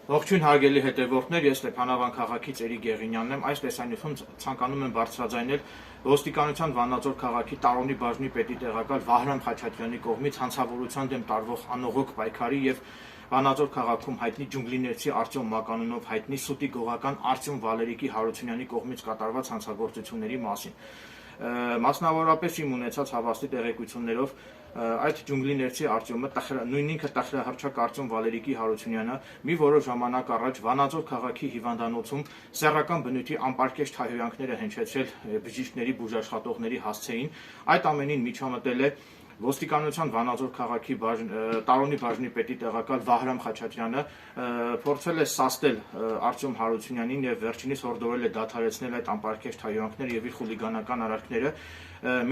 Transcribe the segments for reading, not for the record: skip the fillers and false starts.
Ողջույն հարգելի հետևորդներ, ես Ստեփանավան քաղաքից Էրիկ Գեղինյանն եմ։ Այս տեսանյութում ցանկանում եմ բարձրաձայնել ոստիկանության Վանաձոր քաղաքի Տարոնի բաժնի պետի տեղակալ Վահրամ Խաչատրյանի կողմից հանցավորության դեմ տարվող անողոք պայքարի եւ Վանաձոր քաղաքում հայտնի ջունգլիներցի Արտյոմ Մականունով հայտնի սուտի գողական Արտյոմ Վալերիկի Հարությունյանի կողմից կատարված հանցագործությունների մասին։ Մասնավորապես իմ ունեցած հավաստի տեղեկություններով այդ ջունգլիներցի Արտյոմը նույն ինքը տխրահռչակ Արտյոմ Վալերիկի Հարությունյանը մի որոշ ժամանակ առաջ Վանաձոր քաղաքի հիվանդանոցում սեռական բնույթի անպարկեշտ հայհոյանքները հնչեցրել բժիշկների բուժաշխատողների հասցեին, այդ ամենին միջամտել է ոստիկանության Վանաձոր քաղաքի Տարոնի բաժնի պետի տեղակալ Վահրամ Խաչատրյանը, փորձել է սաստել Արտյոմ Հարությունյանին եւ վերջինիս հորդորել է դադարեցնել այդ անպարկեշտ հայհոյանքները եւ իր խուլիգանական արարքները,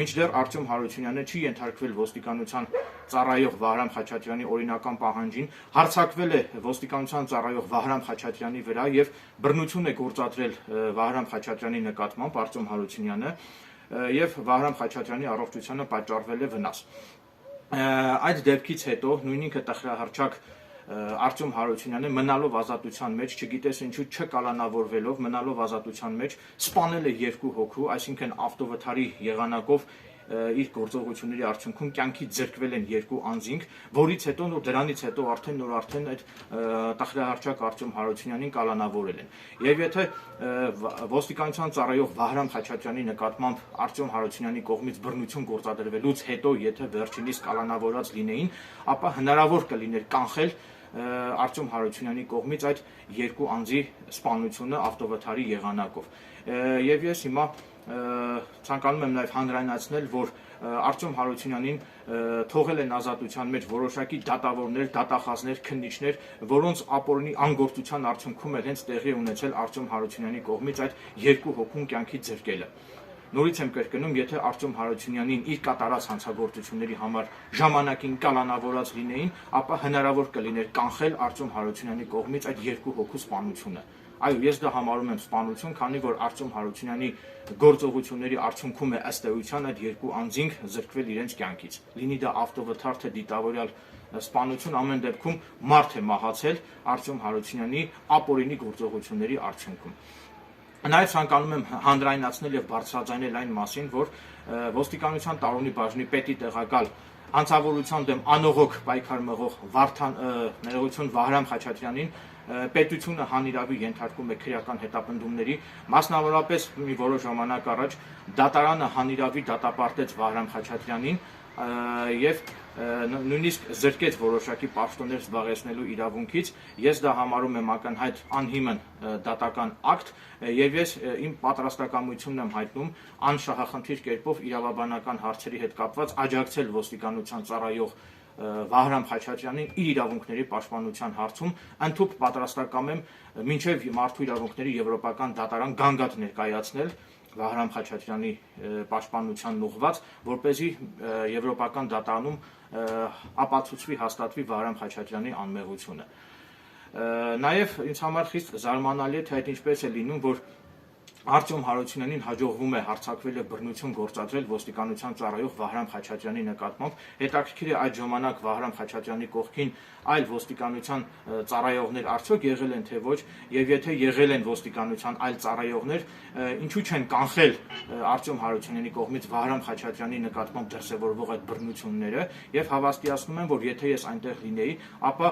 մինչդեռ Արտյոմ Հարությունյանը չի ենթարկվել ոստիկանության ծառայող Վահրամ Խաչատրյանի օրինական պահանջին, հարձակվել է ոստիկանության ծառայող Վահրամ Խաչատրյանի վրա եւ բռնություն է գործադրել Վահրամ Խաչատրյանի նկատմամբ Արտյոմ Հարությունյանը եւ Վահրամ Խաչատրյանի առողջությանը պատճառվել է վնաս։ Այդ դեպքից հետո նույն ինքը տխրահռչակ Արտյոմ Հարությունյանը մնալով ազատության մեջ, չգիտես ինչու չկալանավորվելով, մնալով ազատության մեջ սպանել է երկու հոգու, այսինքն ավտովթարի եղանակով իր գործողությունների արդյունքում կյանքից զրկվել են երկու անձինք, որից հետո դրանից հետո արդեն այդ տխրահռչակ Արտյոմ Հարությունյանին կալանավորել են։ Եվ եթե ոստիկանության ծառայող Վահրամ Խաչատրյանի նկատմամբ Արտյոմ Հարությունյանի կողմից բռնություն գործադրվելուց հետո եթե վերջինիս կալանավորած լինեին, ապա հնարավոր կլիներ կանխել Արտյոմ Հարությունյանի կողմից այդ երկու անձի սպանությունը ավտովթարի եղանակով։ Եվ ես հիմա ցանկանում եմ նաև հանրայնացնել, որ Արտյոմ Հարությունյանին թողել են ազատության մեջ որոշակի դատավորներ, դատախազներ, քննիչներ, որոնց ապօրինի անգործության արդյունքում էլ հենց տեղի ունեցել Արտյոմ Հարությունյանի կողմից այդ երկու հոգուն կյանքից զրկելը։ Նորից եմ կրկնում, եթե Արտյոմ Հարությունյանին իր կատարած հանցագործությունների համար ժամանակին կալանավորած լինեին, ապա հնարավոր կլիներ կանխել Արտյոմ Հարությունյանի կողմից այդ երկու հոգու սպանությունը։ Այո, ես դա համարում եմ սպանություն, քանի որ Արտյոմ Հարությունյանի գործողությունների արդյունքում է ըստ էության այդ երկու անձինք զրկվել իրենց կյանքից։ Լինի դա ավտովթար թե դիտավորյալ սպանություն, ամեն դեպքում մարդ է մահացել Արտյոմ Հարությունյանի ապօրինի գործողությունների արդյունքում։ Նաև ցանկանում եմ հանրայնացնել եւ բարձրաձայնել այն մասին, որ ոստիկանության Տարոնի բաժնի պետի տեղակալ հանցավորության դեմ անողոք պայքար մղող Վահրամ Խաչատրյանին պետությունը հանիրավի ենթարկում է քրեական հետապնդումների, մասնավորապես մի որոշ ժամանակ առաջ դատարանը հանիրավի դատապարտեց Վահրամ Խաչատրյանին եւ նույնիսկ զրկեց որոշակի պաշտոններ զբաղեցնելու իրավունքից։ Ես դա համարում եմ ակնհայտ անհիմն դատական ակտ եւ ես իմ պատրաստակամությունն եմ հայտնում անշահախնդիր կերպով իրավաբանական հարցերի հետ կապված աջակցել ոստիկանության ծառայող Վահրամ Խաչատրյանին իր իրավունքների պաշտպանության հարցում, ընդհանուր պատրաստակամ եմ մինչև Մարդու իրավունքների եվրոպական դատարան գանգատ ներկայացնել Վահրամ Խաչատրյանի պաշտպանությանն ուղղված, որպեսզի եվրոպական դատարանում ապացուցվի, հաստատվի Վահրամ Խաչատրյանի անմեղությունը։ Նաև ինձ համար խիստ զարմանալի է, թե այդ ինչպես է լինում, որ Արտյոմ Հարությունյանին հաջողվում է հարձակվել եւ բռնություն գործադրել ոստիկանության ծառայող Վահրամ Խաչատրյանի նկատմամբ։ Հետաքրքիր է այդ ժամանակ Վահրամ Խաչատրյանի կողքին այլ ոստիկանության ծառայողներ արդյոք եղել են թե ոչ, եւ եթե եղել են ոստիկանության այլ ծառայողներ, ինչու չեն կանխել Արտյոմ Հարությունյանի կողմից Վահրամ Խաչատրյանի նկատմամբ դրսևորվող այդ բռնությունները, եւ հավաստիացնում եմ, որ եթե ես այնտեղ լինեի, ապա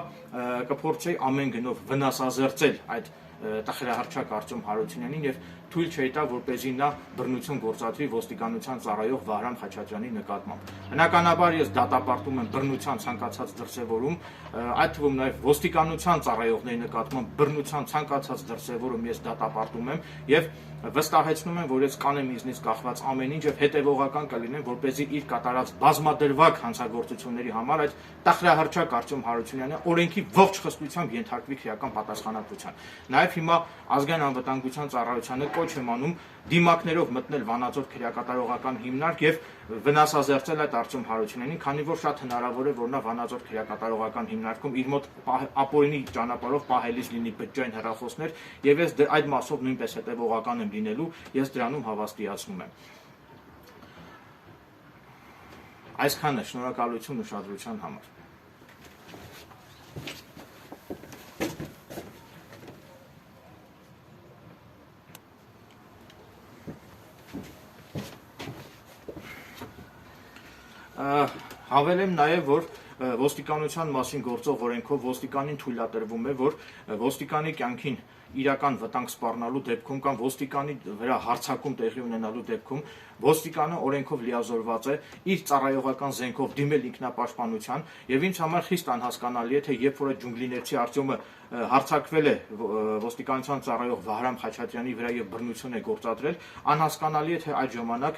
կփորձեի ամեն գնով վնասազերծել այդ տխրահռչակ Արտյոմ Հարությունյանին եւ թույլ չէի տա, որպեսզի նա բռնություն գործադրի ոստիկանության ծառայող Վահրամ Խաչատրյանի նկատմամբ։ Բնականաբար ես դատապարտում եմ բռնության ցանկացած դրսևորում, այդ թվում նաեւ ոստիկանության ծառայողների նկատմամբ բռնության ցանկացած դրսևորում ես դատապարտում եմ եւ վստահեցնում եմ, որ ես կանեմ ինձնից կախված ամեն ինչ եւ հետեւողական կլինեմ, որպեսզի իր կատարած բազմադրվակ հանցագործությունների համար այդ տխրահռչակ Արտյոմ Հարությունյանը օրենքի ողջ խստությամբ ենթարկվի քրեական պատասխանատվության։ Նաեւ հիմա ազգային անվտանգության ծառայությանը կոչ եմ անում դիմակներով մտնել Վանաձոր քրեակատարողական հիմնարկ եւ վնասազերծել այդ Արտյոմ Հարությունյանին, քանի որ շատ հնարավոր է, որ նա Վանաձոր քրեակատարողական հիմնարկում իր մոտ ապօրինի ճանապարհով պահելիս լինի բջջային հեռախոսներ եւ ես այդ մասով նույնպես հետեւողական եմ լինելու, ես դրանում հավաստիացնում եմ։ Այսքանը, շնորհակալություն ուշադրության համար։ Հավելեմ նաև, որ ոստիկանության մասին գործող օրենքով ոստիկանին թույլատրվում է, որ ոստիկանի կյանքին իրական վտանգ սպառնալու դեպքում կամ ոստիկանի վրա հարձակում տեղի ունենալու դեպքում ոստիկանը օրենքով լիազորված է իր ծառայողական զենքով դիմել ինքնապաշտպանության, եւ ինձ համար խիստ անհասկանալի է, թե երբ որ այդ ջունգլիներցի Արտյոմը հարձակվել է ոստիկանության ծառայող Վահրամ Խաչատրյանի վրա եւ բռնություն է գործադրել, անհասկանալի է, թե այդ ժամանակ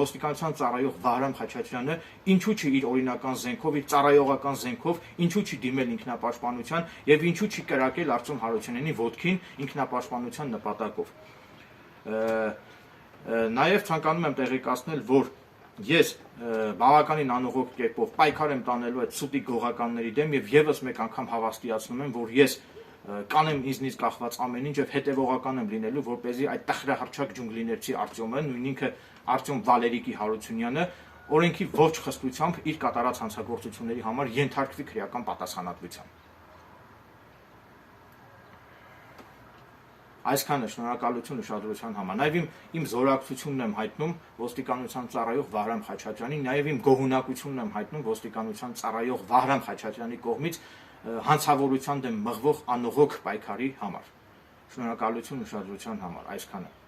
ոստիկանության ծառայող Վահրամ Խաչատրյանը ինչու չի իր օրինական զենքով, իր ծառայողական զենքով, ինչու չի դիմել ինքնապաշտպանության եւ ինչու չի կրակել Արտյոմ Հարությունյանի ոտքին ինքնապաշտպանության նպատակով։ Նաև ցանկանում եմ տեղեկացնել, որ ես բավականին անողոք կերպով պայքար եմ տանելու այդ սուտի գողականների դեմ եւ եւս մեկ անգամ հավաստիացնում եմ, որ ես կանեմ ինձնից կախված ամեն ինչ եւ հետեւողական եմ լինելու, որպեսզի այդ տխրահռչակ ջունգլիներցի Արտյոմը, նույն ինքը Արտյոմ Վալերիկի Հարությունյանը օրենքի ողջ խստությամբ իր կատարած հանցագործությունների համար ենթարկվի քրեական պատասխանատվության։ Այսքանը, շնորհակալություն ուշադրության համար։ Նաև իմ զորակցությունն եմ հայտնում ոստիկանության ծառայող Վահրամ Խաչատրյանին, նաև իմ գոհունակությունն եմ հայտնում ոստիկանության ծառայող Վահրամ Խաչատրյանի կողմից հանցավորության դեմ մղվող անողոք պայքարի համար։ Շնորհակալություն ուշադրության համար։ Այսքանը։